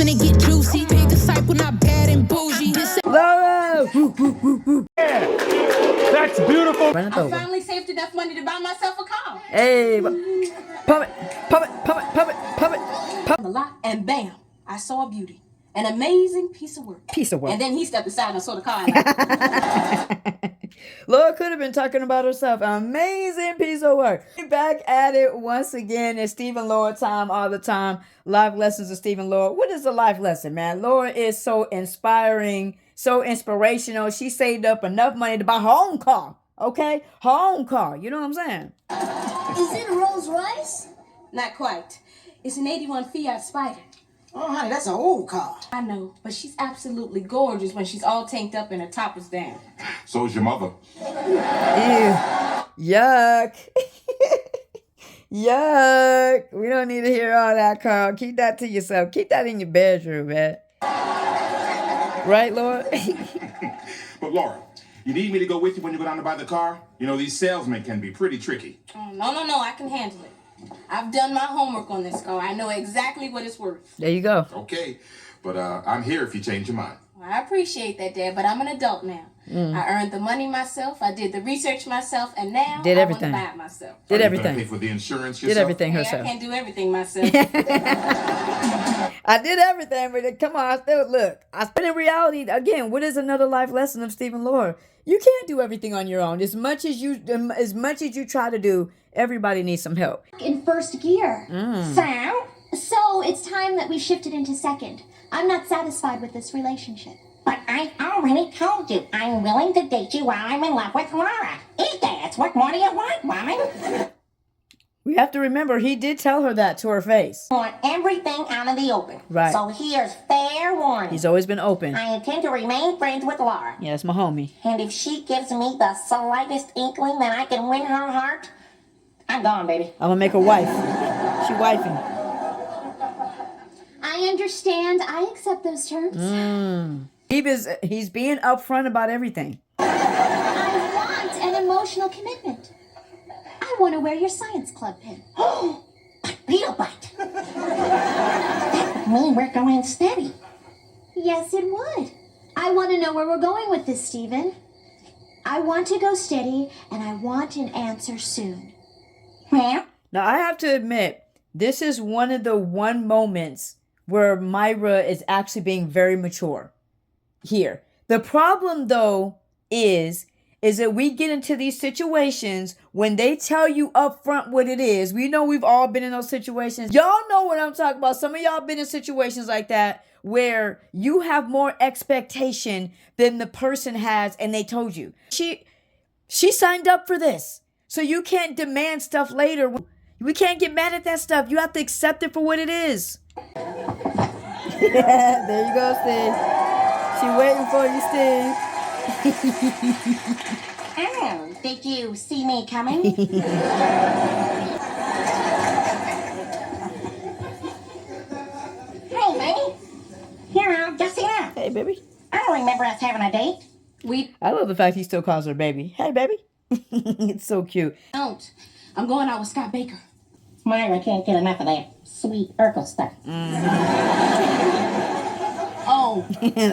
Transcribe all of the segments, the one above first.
finna get juicy. Big disciple, not bad and bougie. Laura! Yeah, that's beautiful. Run it I over. finally saved enough money to buy myself a car. Hey, pump it, pump it, pump it, pump it, pump it, pump A lot, and bam, I saw a beauty. An amazing piece of work. Piece of work. And then he stepped aside and saw the car. Like, Laura could have been talking about herself. Amazing piece of work. Back at it once again. It's Steve and Laura time all the time. Live lessons of Steve and Laura. What is a life lesson, man? Laura is so inspiring, so inspirational. She saved up enough money to buy her own car. Okay? Her own car. You know what I'm saying? Is it a Rolls Royce? Not quite. It's an 81 Fiat Spider. Oh, honey, that's an old car. I know, but she's absolutely gorgeous when she's all tanked up and her top is down. So's your mother. Ew. Yuck. Yuck. We don't need to hear all that, Carl. Keep that to yourself. Keep that in your bedroom, man. Right, Laura? But Laura, you need me to go with you when you go down to buy the car? You know, these salesmen can be pretty tricky. Oh, no, I can handle it. I've done my homework on this car. I know exactly what it's worth. There you go. Okay, but I'm here if you change your mind. Well, I appreciate that, Dad, but I'm an adult now. I earned the money myself. I did the research myself, and now Did I everything. want to buy it myself. Did Are you everything. gonna pay for the insurance Did yourself? everything Hey, I herself. can't do everything myself. I did everything, but come on, I still look. But in reality, again, what is another life lesson of Steve and Laura? You can't do everything on your own. As much as you try to do, everybody needs some help. In first gear. So it's time that we shifted into second. I'm not satisfied with this relationship. But I already told you, I'm willing to date you while I'm in love with Laura. Eat that. What more do you want, woman? We have to remember, he did tell her that to her face. I want everything out in the open. Right. So here's fair warning. He's always been open. I intend to remain friends with Laura. Yeah, that's my homie. And if she gives me the slightest inkling that I can win her heart, I'm gone, baby. I'm gonna make her wife. She wifing. I understand. I accept those terms. He's being upfront about everything. I want an emotional commitment. I want to wear your science club pin. Oh, beetle bite. That would mean we're going steady. Yes, it would. I want to know where we're going with this, Stephen. I want to go steady, and I want an answer soon. Well, Now, I have to admit, this is one of the moments where Myra is actually being very mature here. The problem, though, is that we get into these situations when they tell you up front what it is. We know we've all been in those situations. Y'all know what I'm talking about. Some of y'all been in situations like that where you have more expectation than the person has, and they told you. She signed up for this. So you can't demand stuff later. We can't get mad at that stuff. You have to accept it for what it is. Yeah, there you go, Steve. She waiting for you, Steve. oh, did you see me coming? Hey, baby. Here, I'll just sit down. Hey, baby. I don't remember us having a date. We I love the fact he still calls her baby. Hey, baby. It's so cute. don't. I'm going out with Scott Baker. Myra can't get enough of that sweet Urkel stuff. Oh,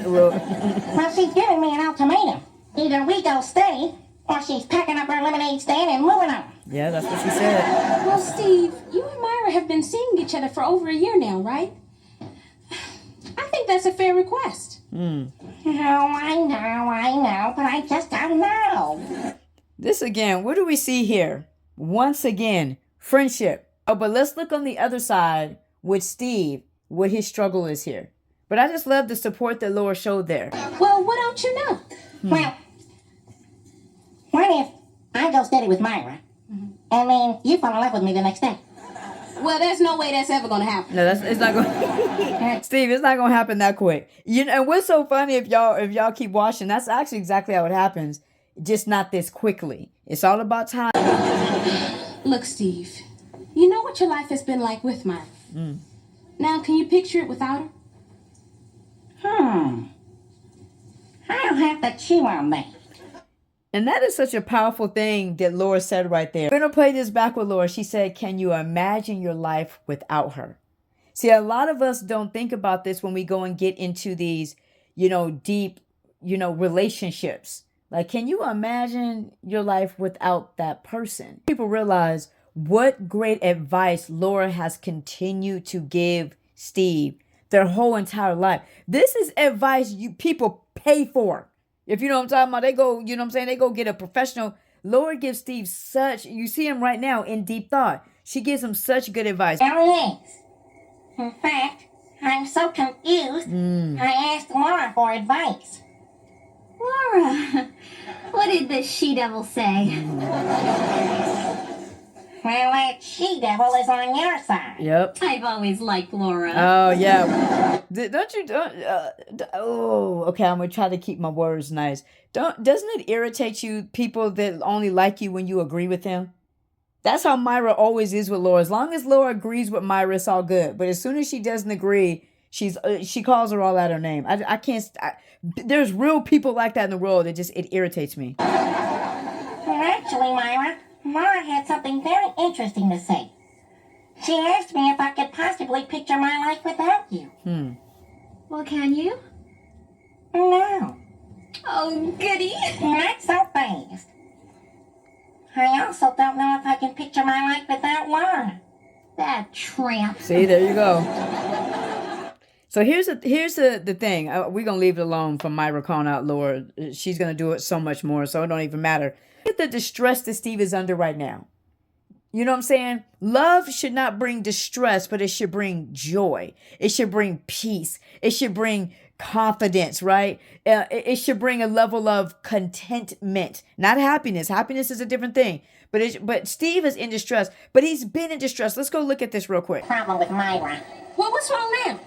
Well, Well, she's giving me an ultimatum. Either we go steady, or she's packing up her lemonade stand and moving on. yeah, that's what she said. well, Steve, you and Myra have been seeing each other for over a year now, right? I think that's a fair request. Oh, I know, but I just don't know. This again, what do we see here? Once again, friendship. Oh, but let's look on the other side with Steve, what his struggle is here. But I just love the support that Laura showed there. Well, what don't you know? Well, what if I go steady with Myra, and then you fall in love with me the next day? Well, there's no way that's ever going to happen. No, it's not going. Steve, it's not going to happen that quick. You know, and what's so funny if y'all keep watching, that's actually exactly how it happens. Just not this quickly. It's all about time. Look, Steve, you know what your life has been like with Myra. Now, can you picture it without her? I'll have to chew on that. And that is such a powerful thing that Laura said right there. We're going to play this back with Laura. She said, can you imagine your life without her? See, a lot of us don't think about this when we go and get into these, deep, relationships. Like, can you imagine your life without that person? People realize what great advice Laura has continued to give Steve their whole entire life. This is advice people pay for. If you know what I'm talking about, they go, they go get a professional. Laura gives Steve you see him right now in deep thought. She gives him such good advice. Oh, yes. In fact, I'm so confused, I asked Laura for advice. Laura, what did the she-devil say? Well, that she-devil is on your side. Yep. I've always liked Laura. Oh, yeah. Okay, I'm going to try to keep my words nice. Doesn't it irritate you, people that only like you when you agree with them? That's how Myra always is with Laura. As long as Laura agrees with Myra, it's all good. But as soon as she doesn't agree, she calls her all out her name. I can't. There's real people like that in the world. It irritates me. Actually, Myra, Laura had something very interesting to say. She asked me if I could possibly picture my life without you. Well, can you? No, Oh, goody. not so fast. I also don't know if I can picture my life without Laura. That tramp. See, there you go. So here's the thing. We're going to leave it alone from Myra calling out Laura. She's going to do it so much more, so it don't even matter. Look at the distress that Steve is under right now. You know what I'm saying? Love should not bring distress, but it should bring joy. It should bring peace. It should bring confidence, right? It should bring a level of contentment, not happiness. Happiness is a different thing. But Steve is in distress, but he's been in distress. Let's go look at this real quick. Problem with Myra. Well, what's wrong now?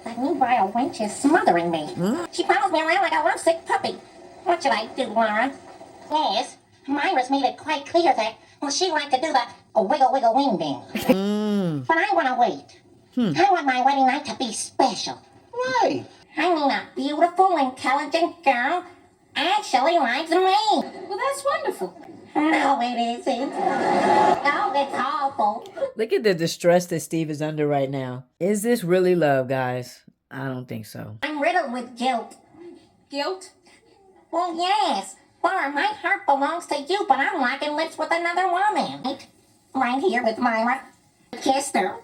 That new vile wench is smothering me. She follows me around like a lovesick puppy. What should I do, Laura? Yes, Myra's made it quite clear that, she'd like to do the wiggle wiggle wing thing. But I want to wait. I want my wedding night to be special. Right. I mean, a beautiful, intelligent girl actually likes me. Well, that's wonderful. No, it isn't. No, it's awful. Look at the distress that Steve is under right now. Is this really love, guys? I don't think so. I'm riddled with guilt. Guilt? Well, yes. Laura, my heart belongs to you, but I'm locking lips with another woman. Right here with Myra. I kissed her.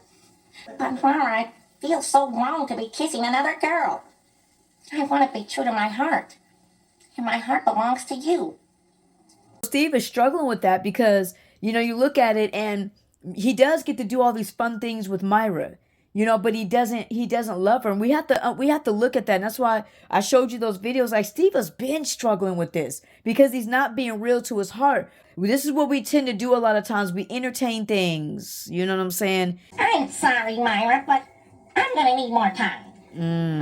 But Laura, I feel so wrong to be kissing another girl. I want to be true to my heart. And my heart belongs to you. Steve is struggling with that because, you look at it and he does get to do all these fun things with Myra, but he doesn't love her. And we have to look at that. And that's why I showed you those videos. Like, Steve has been struggling with this because he's not being real to his heart. This is what we tend to do a lot of times. We entertain things. You know what I'm saying? I'm sorry, Myra, but I'm going to need more time.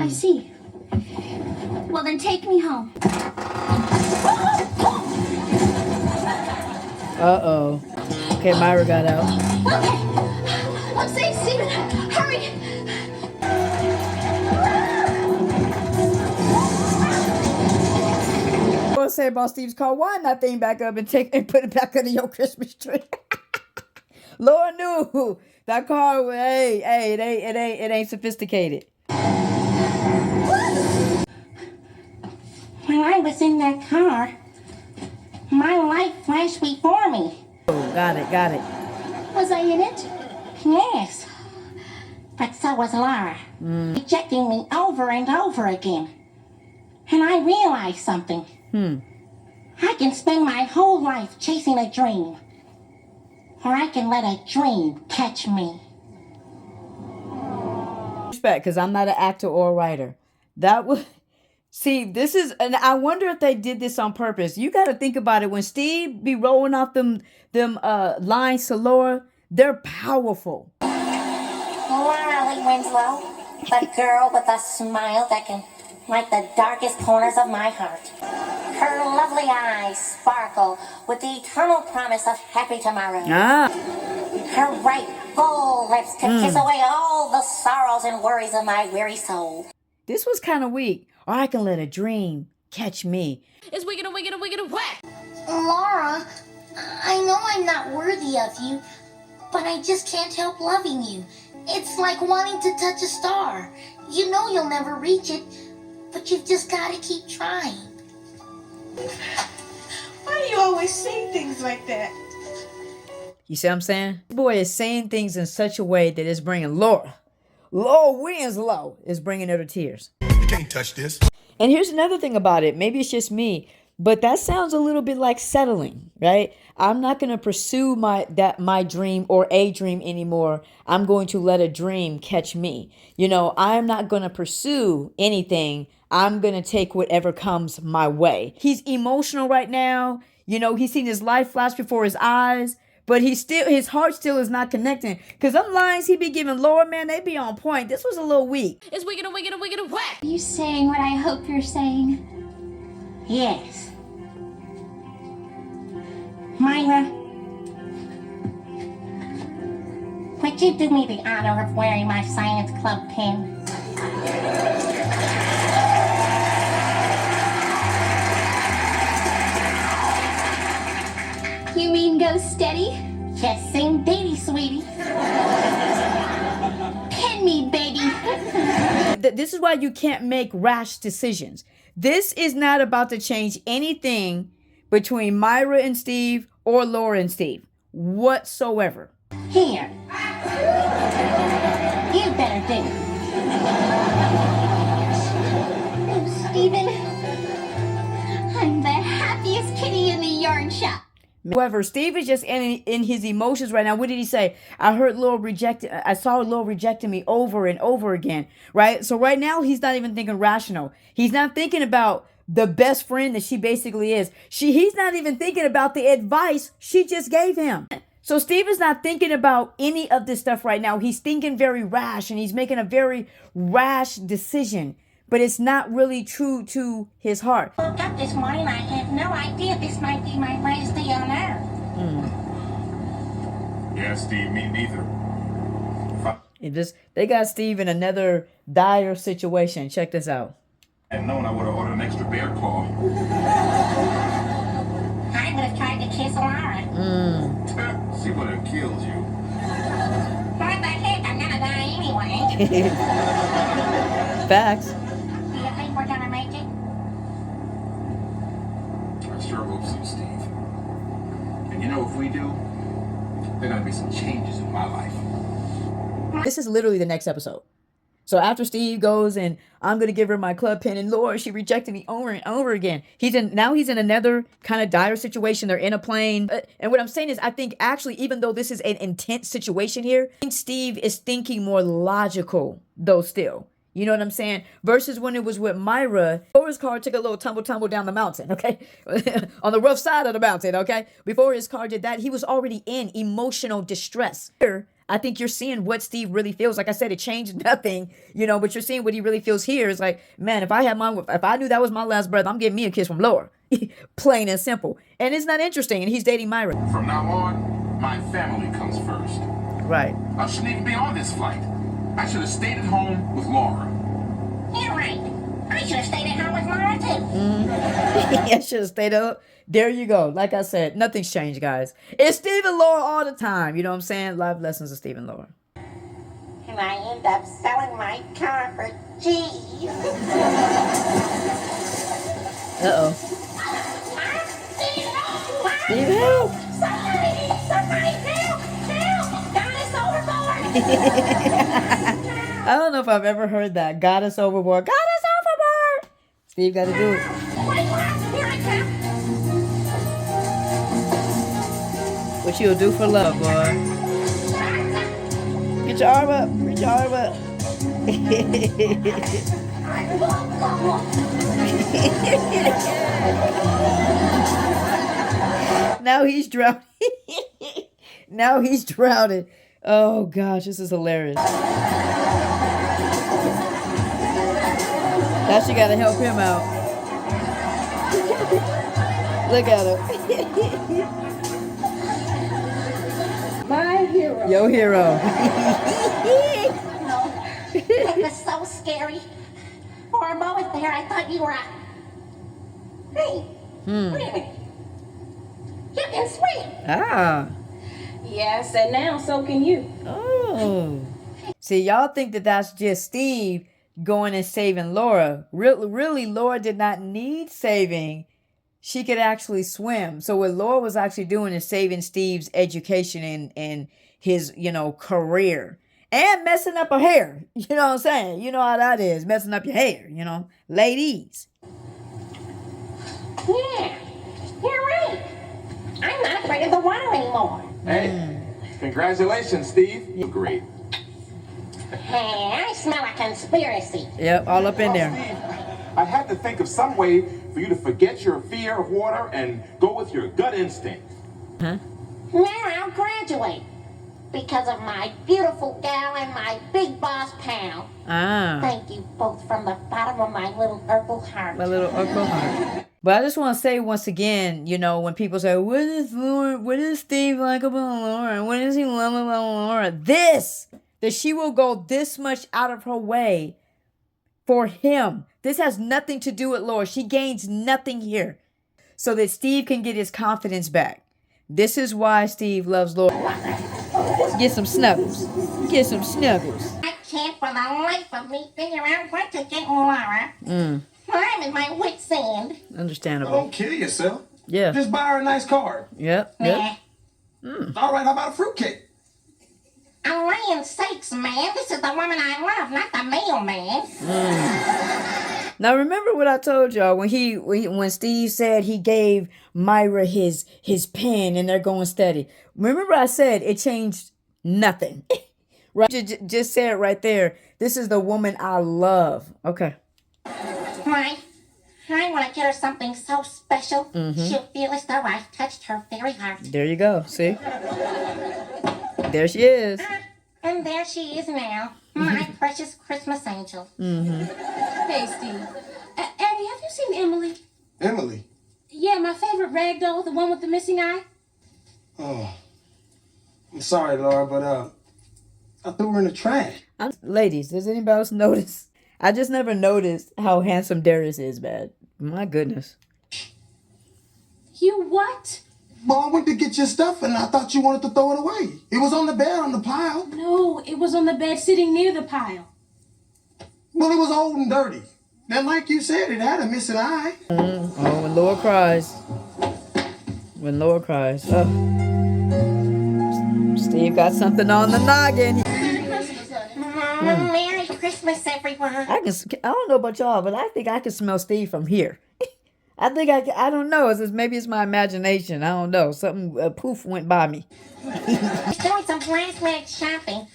I see. Well, then take me home. Uh-oh. Okay, Myra got out. Okay. I'm safe, Stephen. Hurry. What I say about Steve's car? Wind that thing back up and put it back under your Christmas tree. Lord knew that car. Hey, it ain't sophisticated. When I was in that car, my life flashed before me. Oh, got it. Was I in it? Yes. But so was Laura, rejecting me over and over again. And I realized something. I can spend my whole life chasing a dream. Or I can let a dream catch me. Respect, because I'm not an actor or a writer. That was... See, this is, and I wonder if they did this on purpose. You got to think about it. When Steve be rolling off them lines to Laura, they're powerful. Laura Winslow, the girl with a smile that can light the darkest corners of my heart. Her lovely eyes sparkle with the eternal promise of happy tomorrow. Her ripe, full lips can kiss away all the sorrows and worries of my weary soul. This was kind of weak. Or I can let a dream catch me. It's wicked and wicked and wicked and whack. Laura, I know I'm not worthy of you, but I just can't help loving you. It's like wanting to touch a star. You know you'll never reach it, but you've just got to keep trying. Why do you always say things like that? You see what I'm saying? This boy is saying things in such a way that it's bringing Laura Winslow is bringing her to tears. You can't touch this. And here's another thing about it. Maybe it's just me, but that sounds a little bit like settling, right? I'm not going to pursue my dream or a dream anymore. I'm going to let a dream catch me. You know, I'm not going to pursue anything. I'm going to take whatever comes my way. He's emotional right now. You know, he's seen his life flash before his eyes, but his heart still is not connecting. Because them lines he be giving Laura, man, they be on point. This was a little weak. It's wicked and wicked and wicked and whack. Are you saying what I hope you're saying? Yes. Myra, would you do me the honor of wearing my science club pin? You mean go steady? Yes, indeedy, sweetie. Pin me, baby. This is why you can't make rash decisions. This is not about to change anything between Myra and Steve or Laura and Steve whatsoever. Here. You better do it. Oh, Stephen. I'm the happiest kitty in the yarn shop. However, Steve is just in his emotions right now. What did he say? I saw Laura rejecting me over and over again, right? So right now, he's not even thinking rational. He's not thinking about the best friend that she basically is. He's not even thinking about the advice she just gave him. So Steve is not thinking about any of this stuff right now. He's thinking very rash and he's making a very rash decision, but it's not really true to his heart. I woke up this morning, I had no idea this might be my last day on Earth. Yeah, Steve, me neither. They got Steve in another dire situation. Check this out. And known I would have ordered an extra bear claw. I would have tried to kiss Laura. She would have killed you. What the heck? I'm gonna die anyway. Facts. Do you think we're gonna make it? I sure hope so, Steve. And you know, if we do, there are gonna be some changes in my life. This is literally the next episode. So after Steve goes and I'm going to give her my club pin and Laura, she rejected me over and over again. Now he's in another kind of dire situation. They're in a plane. And what I'm saying is I think actually, even though this is an intense situation here, I think Steve is thinking more logical though still. You know what I'm saying? Versus when it was with Myra, Laura's car took a little tumble down the mountain, okay? On the rough side of the mountain, okay? Before his car did that, he was already in emotional distress. Here, I think you're seeing what Steve really feels. Like I said, it changed nothing, you know, but you're seeing what he really feels here. It's like, man, if I knew that was my last breath, I'm getting me a kiss from Laura. Plain and simple. And it's not interesting. And he's dating Myra. From now on, my family comes first. Right. I shouldn't even be on this flight. I should have stayed at home with Laura. You're right. I should have stayed at home with Laura too. I should have stayed up. There you go. Like I said, nothing's changed, guys. It's Steve and Laura all the time. You know what I'm saying? Live lessons of Steve and Laura. And I end up selling my car for cheese. Uh-oh. Steve, help! Somebody help! Got us overboard! I don't know if I've ever heard that. Got us overboard. Got us overboard! Steve got to do it. Here I come. What you'll do for love, boy. Get your arm up. Reach your arm up. Now he's drowning. Now he's drowning. Oh gosh, this is hilarious. Now she gotta help him out. Look at her. My hero. Yo hero. It was so scary. For a moment there, I thought you were a... Hey, wait a minute. You can swim. Ah. Yes, and now so can you. Oh. See, y'all think that that's just Steve going and saving Laura. Really, Laura did not need saving. She could actually swim. So what Laura was actually doing is saving Steve's education and his, career. And messing up her hair. You know what I'm saying? You know how that is. Messing up your hair, Ladies. Yeah, you're right. I'm not afraid of the water anymore. Hey, congratulations, Steve. Great. Hey, I smell a conspiracy. Yep, all up in there. I had to think of some way for you to forget your fear of water and go with your gut instinct. Huh? Now I'll graduate because of my beautiful gal and my big boss pal. Ah. Thank you both from the bottom of my little Urkel heart. My little Urkel heart. But I just want to say once again, when people say, what is Steve like about Laura? What does he love about Laura? That she will go this much out of her way for him. This has nothing to do with Laura. She gains nothing here. So that Steve can get his confidence back. This is why Steve loves Laura. Let's get some snuggles. Get some snuggles. I can't for the life of me figure out what to get Laura. I'm in my wit's end. Understandable. Don't kill yourself. Yeah. Just buy her a nice card. Yep. Nah. All right, how about a fruitcake? I'm laying sakes, man. This is the woman I love, not the mailman. Now remember what I told y'all when Steve said he gave Myra his pen and they're going steady. Remember I said it changed nothing. Right? Just say it right there. This is the woman I love. Okay. Right. I want to get her something so special. She'll feel as though I've touched her very heart. There you go. See? There she is. And there she is now. My precious Christmas angel. Hey, Steve. Abby, have you seen Emily? Emily. Yeah, my favorite rag doll, the one with the missing eye. Oh. I'm sorry, Laura, but I threw her in the trash. Ladies, does anybody else notice? I just never noticed how handsome Darius is, man. My goodness. You what? Well, I went to get your stuff and I thought you wanted to throw it away. It was on the bed on the pile. No, it was on the bed sitting near the pile. Well, it was old and dirty. And like you said, it had a missing eye. Oh, when Laura cries. When Laura cries. Oh. Steve got something on the noggin. Merry Christmas, everyone. I don't know about y'all, but I think I can smell Steve from here. I think I don't know. Maybe it's my imagination. I don't know. Something, poof, went by me. Doing some last minute shopping.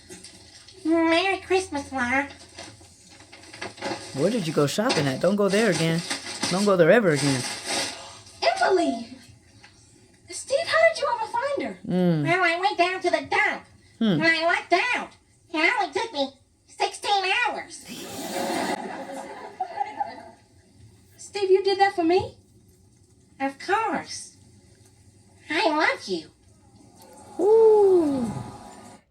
Merry Christmas, Laura. Where did you go shopping at? Don't go there again. Don't go there ever again. Emily! Steve, how did you ever find her? Well, I went down to the dump. And I lucked out. It only took me 16 hours. Steve, you did that for me? Of course. I love you. Ooh.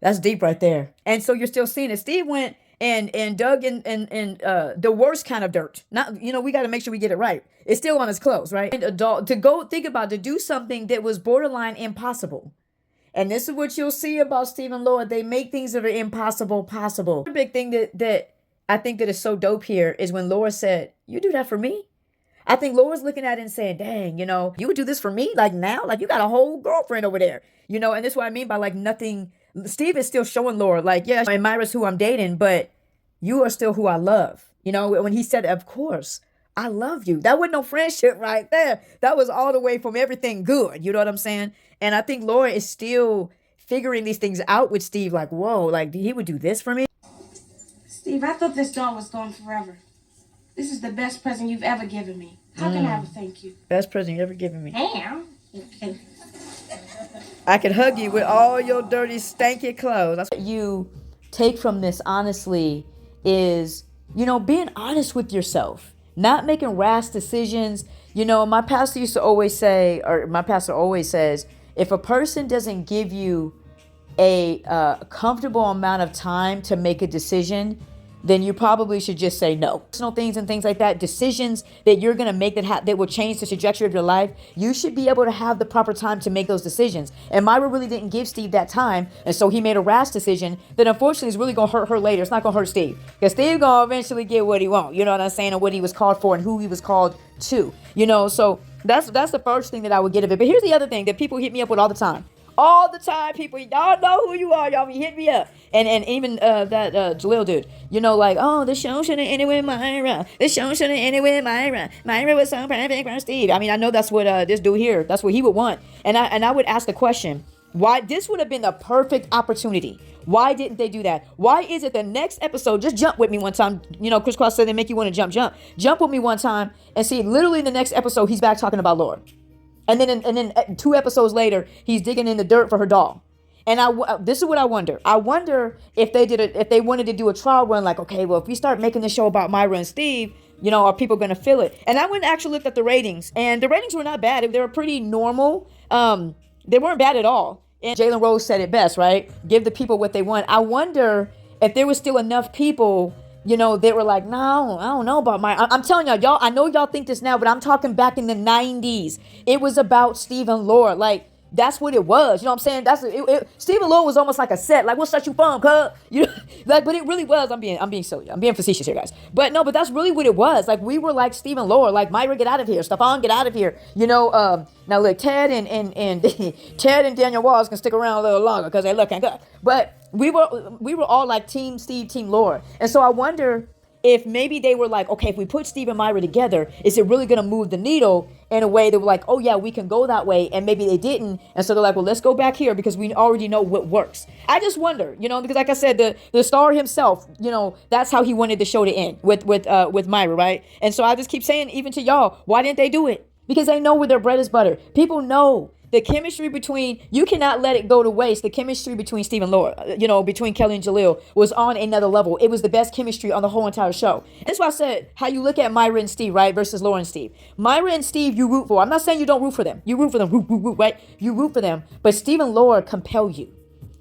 That's deep right there. And so you're still seeing it. Steve went and dug in the worst kind of dirt. Not, we got to make sure we get it right. It's still on his clothes, right? And to do something that was borderline impossible. And this is what you'll see about Steve and Laura. They make things that are impossible possible. The big thing that I think that is so dope here is when Laura said, "You do that for me?" I think Laura's looking at it and saying, dang, you would do this for me? Like now? Like you got a whole girlfriend over there. And this is what I mean by like nothing. Steve is still showing Laura like, yeah, and Myra's who I'm dating, but you are still who I love. When he said, of course, I love you. That wasn't no friendship right there. That was all the way from everything good. You know what I'm saying? And I think Laura is still figuring these things out with Steve. Like, whoa, like he would do this for me? Steve, I thought this doll was gone forever. This is the best present you've ever given me. How can I ever thank you? Best present you ever given me. Damn. I could hug you with all your dirty, stanky clothes. That's what you take from this, honestly, is, being honest with yourself. Not making rash decisions. My pastor used to always say, or my pastor always says, if a person doesn't give you a comfortable amount of time to make a decision, then you probably should just say no. Personal things and things like that, decisions that you're going to make that will change the trajectory of your life, you should be able to have the proper time to make those decisions. And Myra really didn't give Steve that time, and so he made a rash decision that unfortunately is really going to hurt her later. It's not going to hurt Steve, because Steve going to eventually get what he wants, you know what I'm saying, and what he was called for and who he was called to, you know. So that's the first thing that I would get of it. But here's the other thing that people hit me up with all the time. All the time, people, y'all know who you are. Y'all be hitting me up. And even that Jaleel dude, you know, like, oh, the show shouldn't end with Myra. The show shouldn't end with Myra. Myra was so perfect for Steve. I mean, I know that's what this dude here, that's what he would want. And I would ask the question, why? This would have been the perfect opportunity. Why didn't they do that? Why is it the next episode, just jump with me one time. You know, Chris Cross said they make you want to jump with me one time and see, literally in the next episode, he's back talking about Laura. And then 2 episodes later, he's digging in the dirt for her doll. And this is what I wonder. I wonder if they wanted to do a trial run, like, okay, well, if we start making this show about Myra and Steve, you know, are people going to feel it? And I went and actually looked at the ratings, and the ratings were not bad. They were pretty normal. They weren't bad at all. And Jalen Rose said it best, right? Give the people what they want. I wonder if there was still enough people, you know, they were like, no, I don't know about I'm telling y'all, I know y'all think this now, but I'm talking back in the 90s. It was about Steve and Laura. Like, that's what it was. You know what I'm saying? Steve and Laura was almost like a set. Like, what's that you from, cuz? You know, like, but it really was. I'm being silly. I'm being facetious here, guys. But no, but that's really what it was. Like, we were like Steve and Laura. Like, Myra, get out of here. Stefan, get out of here. You know, now look, Ted and Ted and Daniel Walls can stick around a little longer because they looking good. But we were all like Team Steve, Team Laura. And so I wonder if maybe they were like, okay, if we put Steve and Myra together, is it really going to move the needle in a way that were like, oh yeah, we can go that way. And maybe they didn't. And so they're like, well, let's go back here because we already know what works. I just wonder, you know, because like I said, the star himself, you know, that's how he wanted the show to end with Myra, right? And so I just keep saying, even to y'all, why didn't they do it? Because they know where their bread is buttered. People know the chemistry you cannot let it go to waste. The chemistry between Steve and Laura, you know, between Kelly and Jaleel was on another level. It was the best chemistry on the whole entire show. That's why I said how you look at Myra and Steve, right, versus Laura and Steve. Myra and Steve, you root for. I'm not saying you don't root for them. You root for them, right? You root for them. But Steve and Laura compel you.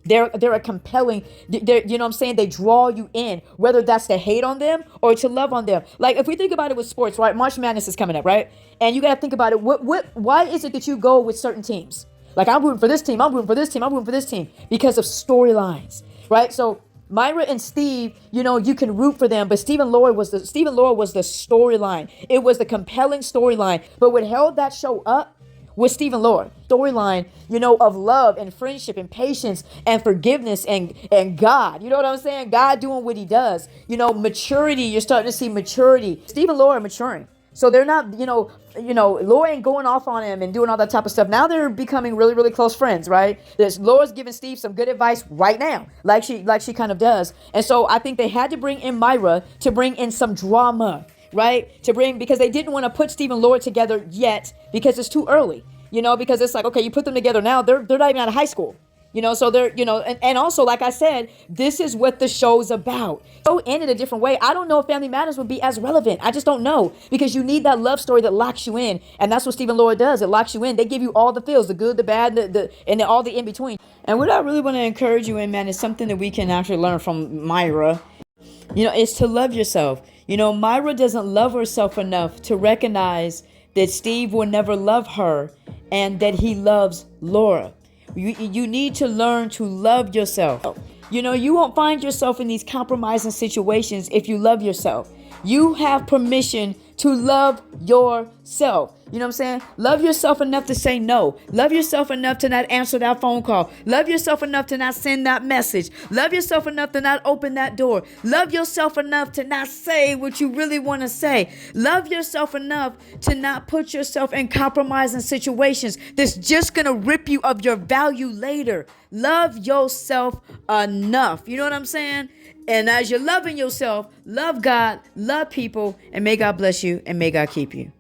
They're a compelling, you know what I'm saying? They draw you in, whether that's to hate on them or to love on them. Like, if we think about it with sports, right? March Madness is coming up, right? And you got to think about it. Why is it that you go with certain teams? Like, I'm rooting for this team. I'm rooting for this team. I'm rooting for this team because of storylines, right? So Myra and Steve, you know, you can root for them, but Steve and Laura was the storyline. It was the compelling storyline. But what held that show up with Steve and Laura, storyline, you know, of love and friendship and patience and forgiveness and God. You know what I'm saying? God doing what he does. You know, maturity. You're starting to see maturity. Steve and Laura are maturing. So they're not, you know, Laura ain't going off on him and doing all that type of stuff. Now they're becoming really, really close friends, right? Laura's giving Steve some good advice right now, like she kind of does. And so I think they had to bring in Myra to bring in some drama, right? Because they didn't want to put Steve and Laura together yet because it's too early, you know, because it's like, okay, you put them together now, they're not even out of high school. You know, so they're, you know, and also, like I said, this is what the show's about. So in a different way, I don't know if Family Matters would be as relevant. I just don't know, because you need that love story that locks you in. And that's what Steve and Laura does. It locks you in. They give you all the feels, the good, the bad, and all the in between. And what I really want to encourage you in, man, is something that we can actually learn from Myra. You know, it's to love yourself. You know, Myra doesn't love herself enough to recognize that Steve will never love her and that he loves Laura. You need to learn to love yourself. You know, you won't find yourself in these compromising situations if you love yourself. You have permission to love yourself. You know what I'm saying? Love yourself enough to say no. Love yourself enough to not answer that phone call. Love yourself enough to not send that message. Love yourself enough to not open that door. Love yourself enough to not say what you really want to say. Love yourself enough to not put yourself in compromising situations that's just going to rip you of your value later. Love yourself enough. You know what I'm saying? And as you're loving yourself, love God, love people, and may God bless you and may God keep you.